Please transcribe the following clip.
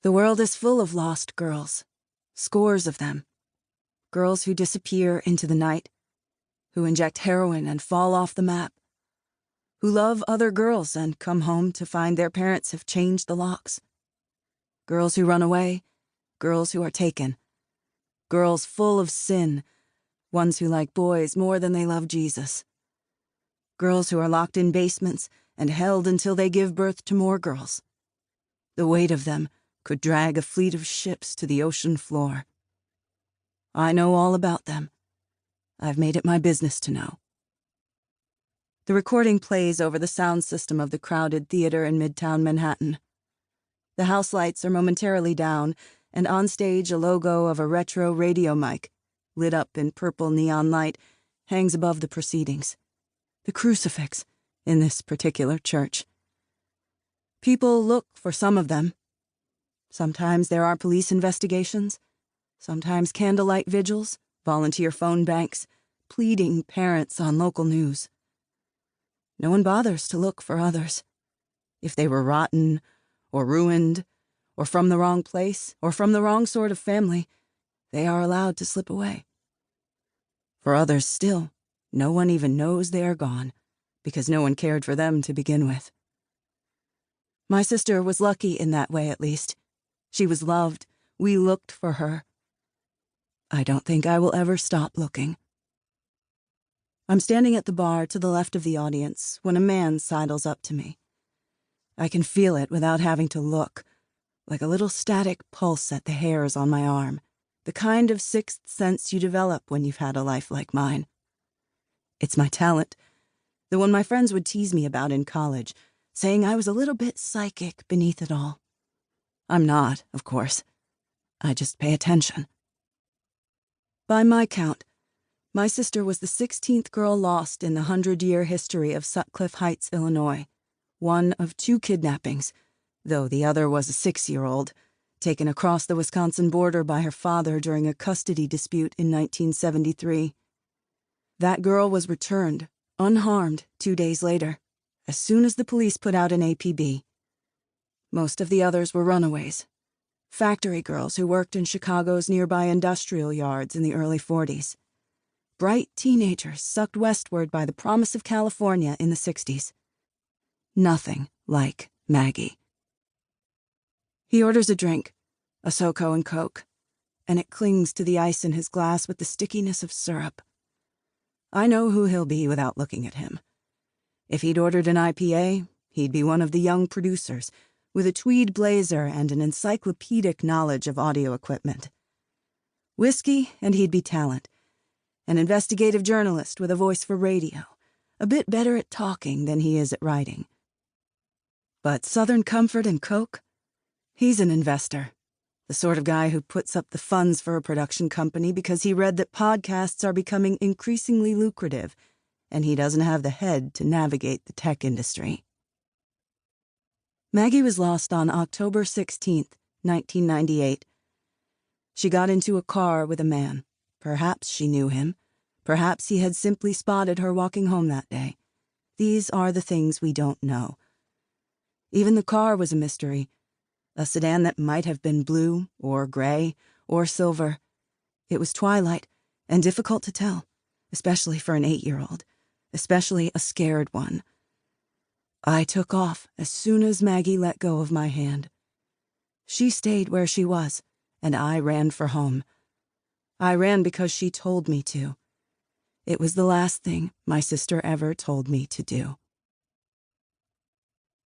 The world is full of lost girls, scores of them. Girls who disappear into the night, who inject heroin and fall off the map, who love other girls and come home to find their parents have changed the locks. Girls who run away, girls who are taken, girls full of sin, ones who like boys more than they love Jesus. Girls who are locked in basements and held until they give birth to more girls. The weight of them could drag a fleet of ships to the ocean floor. I know all about them. I've made it my business to know. The recording plays over the sound system of the crowded theater in Midtown Manhattan. The house lights are momentarily down, and on stage a logo of a retro radio mic, lit up in purple neon light, hangs above the proceedings. The crucifix in this particular church. People look for some of them. Sometimes there are police investigations, sometimes candlelight vigils, volunteer phone banks, pleading parents on local news. No one bothers to look for others. If they were rotten, or ruined, or from the wrong place, or from the wrong sort of family, they are allowed to slip away. For others still, no one even knows they are gone, because no one cared for them to begin with. My sister was lucky in that way, at least. She was loved. We looked for her. I don't think I will ever stop looking. I'm standing at the bar to the left of the audience when a man sidles up to me. I can feel it without having to look, like a little static pulse at the hairs on my arm, the kind of sixth sense you develop when you've had a life like mine. It's my talent, the one my friends would tease me about in college, saying I was a little bit psychic beneath it all. I'm not, of course. I just pay attention. By my count, my sister was the 16th girl lost in the 100-year history of Sutcliffe Heights, Illinois, one of 2 kidnappings, though the other was a 6-year-old, taken across the Wisconsin border by her father during a custody dispute in 1973. That girl was returned, unharmed, 2 days later, as soon as the police put out an APB. Most of the others were runaways, factory girls who worked in Chicago's nearby industrial yards in the early 40s. Bright teenagers sucked westward by the promise of California in the 60s. Nothing like Maggie. He orders a drink, a SoCo and Coke, and it clings to the ice in his glass with the stickiness of syrup. I know who he'll be without looking at him. If he'd ordered an IPA, he'd be one of the young producers, with a tweed blazer and an encyclopedic knowledge of audio equipment. Whiskey, and he'd be talent. An investigative journalist with a voice for radio, a bit better at talking than he is at writing. But Southern Comfort and Coke? He's an investor, the sort of guy who puts up the funds for a production company because he read that podcasts are becoming increasingly lucrative, and he doesn't have the head to navigate the tech industry. Maggie was lost on October 16th, 1998. She got into a car with a man. Perhaps she knew him. Perhaps he had simply spotted her walking home that day. These are the things we don't know. Even the car was a mystery. A sedan that might have been blue, or gray, or silver. It was twilight, and difficult to tell, especially for an 8-year-old, especially a scared one. I took off as soon as Maggie let go of my hand. She stayed where she was, and I ran for home. I ran because she told me to. It was the last thing my sister ever told me to do.